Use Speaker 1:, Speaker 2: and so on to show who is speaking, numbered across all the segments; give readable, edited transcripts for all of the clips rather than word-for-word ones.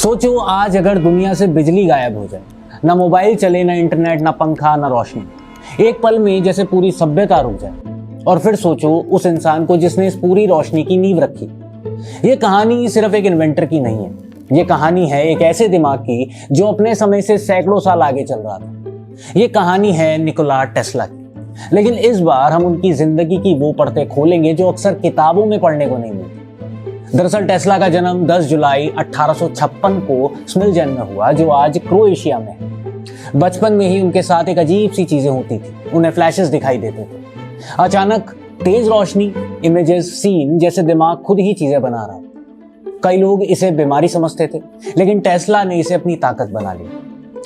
Speaker 1: सोचो आज अगर दुनिया से बिजली गायब हो जाए, ना मोबाइल चले, ना इंटरनेट, ना पंखा, ना रोशनी, एक पल में जैसे पूरी सभ्यता रुक जाए। और फिर सोचो उस इंसान को जिसने इस पूरी रोशनी की नींव रखी। ये कहानी सिर्फ एक इन्वेंटर की नहीं है, ये कहानी है एक ऐसे दिमाग की जो अपने समय से सैकड़ों साल आगे चल रहा था। ये कहानी है निकोला टेस्ला की। लेकिन इस बार हम उनकी जिंदगी की वो परतें खोलेंगे जो अक्सर किताबों में पढ़ने को नहीं मिलती। दरअसल टेस्ला का जन्म 10 जुलाई 1856 को स्मिल्जन में हुआ, जो आज क्रोएशिया में है। बचपन में ही उनके साथ एक अजीब सी चीजें होती थी, उन्हें फ्लैशेस दिखाई देते थे। अचानक तेज रोशनी, इमेजेस, सीन, जैसे दिमाग खुद ही चीजें बना रहा। कई लोग इसे बीमारी समझते थे, लेकिन टेस्ला ने इसे अपनी ताकत बना ली।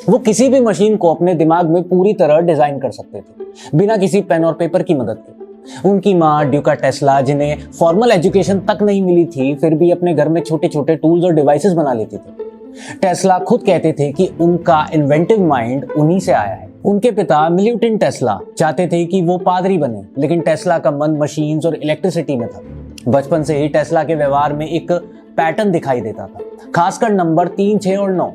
Speaker 1: वो किसी भी मशीन को अपने दिमाग में पूरी तरह डिजाइन कर सकते थे, बिना किसी पेन और पेपर की मदद के। उनकी माँ ड्यूका टेस्ला, जिन्हें फॉर्मल एजुकेशन तक नहीं मिली थी, फिर भी अपने घर में छोटे छोटे टूल्स और डिवाइसेस बना लेती थी। टेस्ला खुद कहते थे कि उनका इन्वेंटिव माइंड उन्हीं से आया है। उनके पिता मिल्टन टेस्ला चाहते थे कि वो पादरी बने, लेकिन टेस्ला का मन मशीन्स और इलेक्ट्रिसिटी में था। बचपन से ही टेस्ला के व्यवहार में एक पैटर्न दिखाई देता था, खासकर नंबर 3, 6 और 9।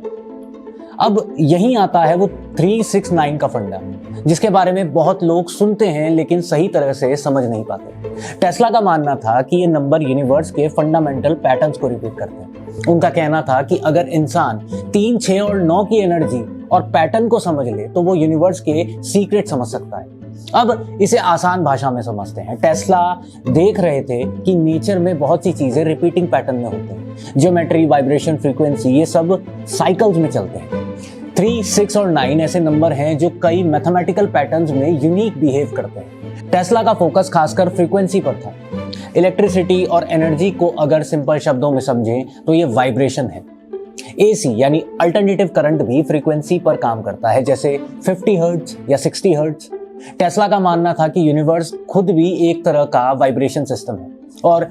Speaker 1: अब यहीं आता है वो 369 का फंडा, जिसके बारे में बहुत लोग सुनते हैं लेकिन सही तरह से समझ नहीं पाते। टेस्ला का मानना था कि ये नंबर यूनिवर्स के फंडामेंटल पैटर्न्स को रिपीट करते हैं। उनका कहना था कि अगर इंसान 3, 6 और 9 की एनर्जी और पैटर्न को समझ ले तो वो यूनिवर्स के सीक्रेट समझ सकता है। अब इसे आसान भाषा में समझते हैं। टेस्ला देख रहे थे कि नेचर में बहुत सी चीजें रिपीटिंग पैटर्न में होती हैं। ज्योमेट्री, वाइब्रेशन, फ्रीक्वेंसी, ये सब साइकिल्स में चलते हैं। 3, 6 और 9 ऐसे नंबर हैं जो कई मैथमेटिकल पैटर्न्स में यूनिक बिहेव करते हैं। टेस्ला का फोकस खासकर फ्रीक्वेंसी पर था। इलेक्ट्रिसिटी और एनर्जी को अगर सिंपल शब्दों में समझें तो ये वाइब्रेशन है। एसी यानी अल्टरनेटिव करंट भी फ्रीक्वेंसी पर काम करता है, जैसे 50 हर्ट्ज या 60 हर्ट्ज। टेस्ला का मानना था कि यूनिवर्स खुद भी एक तरह का वाइब्रेशन सिस्टम है और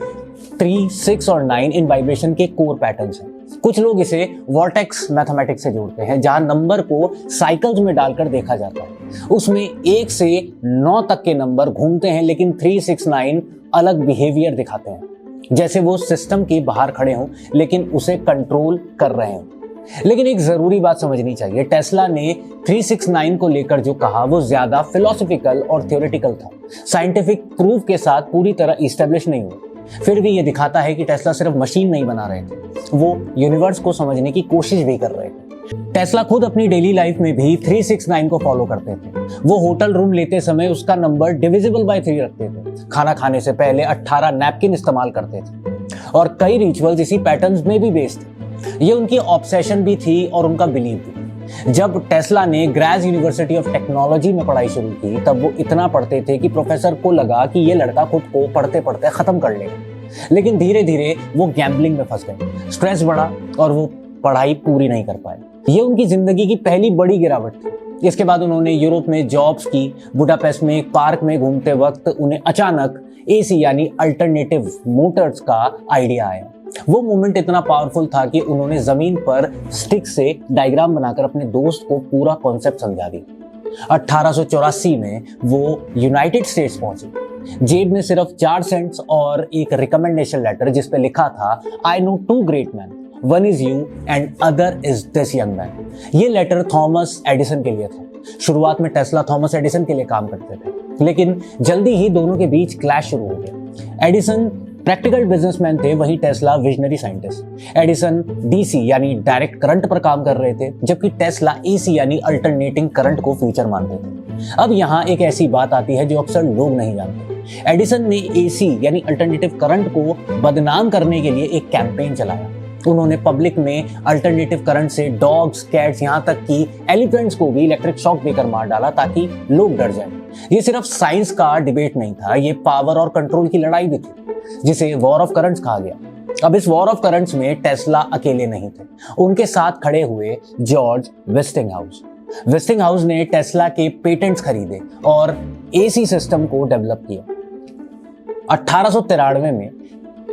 Speaker 1: 3, 6 और 9 इन वाइब्रेशन के कोर पैटर्न्स हैं। कुछ लोग इसे वॉर्टेक्स मैथमेटिक्स से जोड़ते हैं, जहां नंबर को साइकिल्स में डालकर देखा जाता है। उसमें 1 से 9 तक के नंबर घूमते हैं, लेकिन 3, 6, 9 अलग बिहेवियर दिखाते हैं, जैसे वो सिस्टम के बाहर खड़े हों लेकिन उसे कंट्रोल कर रहे हों। लेकिन एक जरूरी बात समझनी चाहिए, टेस्ला ने 369 को लेकर जो कहा वो ज्यादा फिलोसॉफिकल और थ्योरेटिकल था। साइंटिफिक प्रूफ के साथ पूरी तरह इस्टेब्लिश नहीं हुआ। फिर भी ये दिखाता है कि टेस्ला सिर्फ मशीन नहीं बना रहे थे, वो यूनिवर्स को समझने की कोशिश भी कर रहे थे। टेस्ला खुद अपनी डेली लाइफ में भी 369 को फॉलो करते थे। वो होटल रूम लेते समय उसका नंबर डिविजिबल बाय 3 रखते थे। खाना खाने से पहले 18 नैपकिन इस्तेमाल करते थे और कई रिचुअल्स इसी पैटर्न्स में भी बेस्ड थे। ये उनकी ऑब्सेशन भी थी और उनका बिलीव भी। जब टेस्ला ने ग्राज यूनिवर्सिटी ऑफ टेक्नोलॉजी में पढ़ाई शुरू की, तब वो इतना पढ़ते थे कि प्रोफेसर को लगा कि ये लड़का खुद को पढ़ते पढ़ते खत्म कर लेगा। लेकिन धीरे धीरे वो गैम्बलिंग में फंस गए, स्ट्रेस बढ़ा और वो पढ़ाई पूरी नहीं कर पाए। ये उनकी जिंदगी की पहली बड़ी गिरावट थी। इसके बाद उन्होंने यूरोप में जॉब्स की। बुडापेस्ट में एक पार्क में घूमते वक्त उन्हें अचानक एसी यानी अल्टरनेटिव मोटर्स का आइडिया आया। वो मोमेंट इतना पावरफुल था कि उन्होंने जमीन पर स्टिक से डायग्राम बनाकर अपने दोस्त को पूरा कॉन्सेप्ट समझा दिया। 1884 में वो यूनाइटेड स्टेट्स पहुंचे। जेब में सिर्फ 4 सेंट्स और एक रिकमेंडेशन लेटर जिस पे लिखा था, I know 2 great man, one is you and other is this young man. ये लेटर थॉमस एडिसन के लिए था। शुरुआत में टेस्ला थॉमस एडिसन के लिए काम करते थे, लेकिन जल्दी ही दोनों के बीच क्लैश शुरू हो गया। एडिसन प्रैक्टिकल बिजनेसमैन थे, वहीं Tesla visionary scientist. Edison DC यानी डायरेक्ट करंट पर काम कर रहे थे, जबकि टेस्ला एसी यानी अल्टरनेटिंग करंट को फ्यूचर मानते थे। अब यहाँ एक ऐसी बात आती है जो अक्सर लोग नहीं जानते। एडिसन ने एसी यानी अल्टरनेटिव करंट को बदनाम करने के लिए एक कैंपेन चलाया। उन्होंने पब्लिक में अल्टरनेटिव करंट से डॉग्स, कैट्स, यहाँ तक कि एलिफेंट्स को भी इलेक्ट्रिक शॉक देकर मार डाला ताकि लोग डर जाएं। ये सिर्फ साइंस का डिबेट नहीं था, ये पावर और कंट्रोल की लड़ाई भी थी, जिसे वॉर ऑफ करंट्स कहा गया। अब इस वॉर ऑफ करंट्स में टेस्ला अकेले नहीं थे, उनके साथ खड़े हुए जॉर्ज वेस्टिंगहाउस। वेस्टिंगहाउस ने टेस्ला के पेटेंट्स खरीदे और एसी सिस्टम को डेवलप किया। 1893 में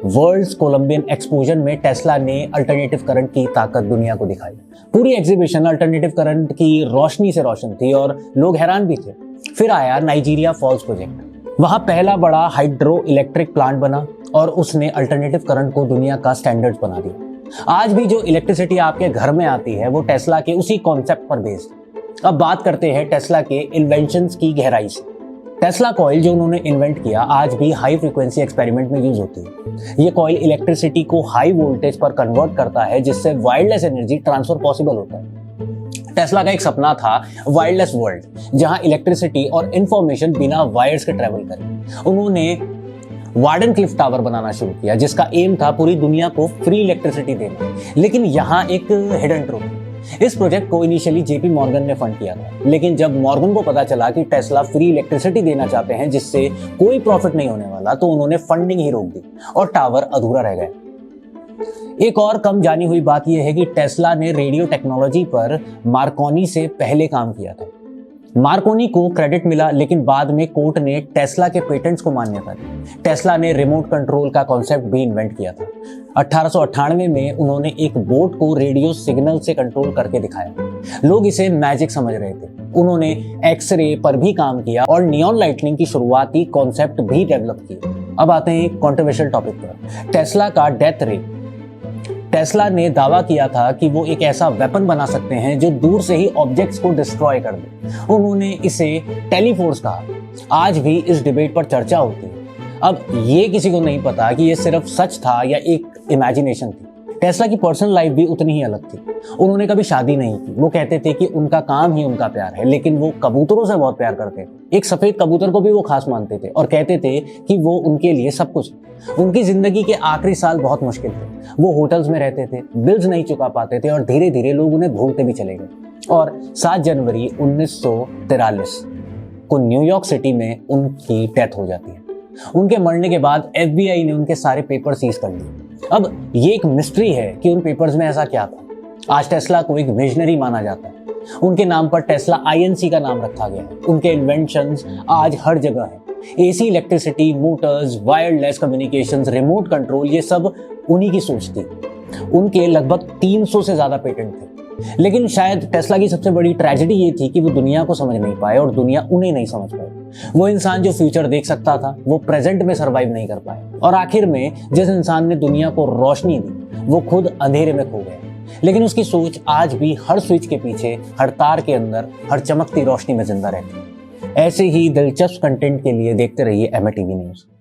Speaker 1: वर्ल्ड्स कोलंबियन एक्सपोजर में टेस्ला ने अल्टरनेटिव करंट की ताकत दुनिया को दिखाई। पूरी एग्जीबिशन अल्टरनेटिव करंट की रोशनी से रोशन थी और लोग हैरान भी थे। फिर आया नाइजीरिया फॉल्स प्रोजेक्ट। वहां पहला बड़ा हाइड्रो इलेक्ट्रिक प्लांट बना और उसने अल्टरनेटिव करंट को दुनिया का स्टैंडर्ड बना दिया। आज भी जो इलेक्ट्रिसिटी आपके घर में आती है वो टेस्ला के उसी कॉन्सेप्ट पर बेस्ड है। अब बात करते हैं टेस्ला के इन्वेंशंस की गहराई से। टेस्ला कॉइल जो उन्होंने इन्वेंट किया आज भी हाई फ्रीक्वेंसी एक्सपेरिमेंट में यूज होती है। ये कॉइल इलेक्ट्रिसिटी को हाई वोल्टेज पर कन्वर्ट करता है जिससे वायरलेस एनर्जी ट्रांसफर पॉसिबल होता है। टेस्ला का एक सपना था वायरलेस वर्ल्ड, जहां इलेक्ट्रिसिटी और इंफॉर्मेशन बिना वायर्स के ट्रेवल करे। उन्होंने वार्डन क्लिफ टावर बनाना शुरू किया जिसका एम था पूरी दुनिया को फ्री इलेक्ट्रिसिटी देना। लेकिन यहाँ एक हिडन ट्रूथ, इस प्रोजेक्ट को इनिशियली जेपी मॉर्गन ने फंड किया था, लेकिन जब मॉर्गन को पता चला कि टेस्ला फ्री इलेक्ट्रिसिटी देना चाहते हैं जिससे कोई प्रॉफिट नहीं होने वाला, तो उन्होंने फंडिंग ही रोक दी और टावर अधूरा रह गया। एक और कम जानी हुई बात यह है कि टेस्ला ने रेडियो टेक्नोलॉजी पर मार्कोनी से पहले काम किया था। मार्कोनी को क्रेडिट मिला, लेकिन बाद में कोर्ट ने टेस्ला के पेटेंट्स को मान्यता दी। टेस्ला ने रिमोट कंट्रोल का कॉन्सेप्ट भी इन्वेंट किया था। 1898 में उन्होंने एक बोट को रेडियो सिग्नल से कंट्रोल करके दिखाया। लोग इसे मैजिक समझ रहे थे। उन्होंने एक्सरे पर भी काम किया और नियॉन लाइटनिंग की शुरुआती कॉन्सेप्ट भी डेवलप किए। अब आते हैं एक कंट्रोवर्शियल टॉपिक पर, टेस्ला का डेथ रे। टेस्ला ने दावा किया था कि वो एक ऐसा वेपन बना सकते हैं जो दूर से ही ऑब्जेक्ट्स को डिस्ट्रॉय कर दे। उन्होंने इसे टेलीफोर्स कहा। आज भी इस डिबेट पर चर्चा होती है। अब ये किसी को नहीं पता कि ये सिर्फ सच था या एक इमेजिनेशन थी। टेस्ला की पर्सनल लाइफ भी उतनी ही अलग थी। उन्होंने कभी शादी नहीं की। वो कहते थे कि उनका काम ही उनका प्यार है, लेकिन वो कबूतरों से बहुत प्यार करते थे। एक सफेद कबूतर को भी वो खास मानते थे और कहते थे कि वो उनके लिए सब कुछ। उनकी जिंदगी के आखिरी साल बहुत मुश्किल थे। वो होटल्स में रहते थे, बिल्स नहीं चुका पाते थे और धीरे धीरे लोग उन्हें भूलते भी चले गए। और 7 जनवरी 1943 को न्यूयॉर्क सिटी में उनकी डेथ हो जाती है। उनके मरने के बाद FBI ने उनके सारे पेपर सीज कर लिए। अब ये एक मिस्ट्री है कि उन पेपर्स में ऐसा क्या था। आज टेस्ला को एक विजनरी माना जाता है। उनके नाम पर टेस्ला INC का नाम रखा गया है। उनके इन्वेंशंस आज हर जगह हैं। AC electricity, Motors, wireless communications, remote control, ये सब उन्हीं की सोच थी। उनके लगभग 300 से ज्यादा पेटेंट थे। लेकिन शायद टेस्ला की सबसे बड़ी ट्रेजेडी ये थी कि वो दुनिया को समझ नहीं पाए और दुनिया उन्हें नहीं समझ पाई। वो इंसान जो फ्यूचर देख सकता था वो प्रेजेंट में सरवाइव नहीं कर पाए, और आखिर में जिस इंसान ने दुनिया को रोशनी दी वो खुद अंधेरे में खो गया। लेकिन उसकी सोच आज भी हर स्विच के पीछे, हर तार के अंदर, हर चमकती रोशनी में जिंदा रहती है। ऐसे ही दिलचस्प कंटेंट के लिए देखते रहिए MATV न्यूज़।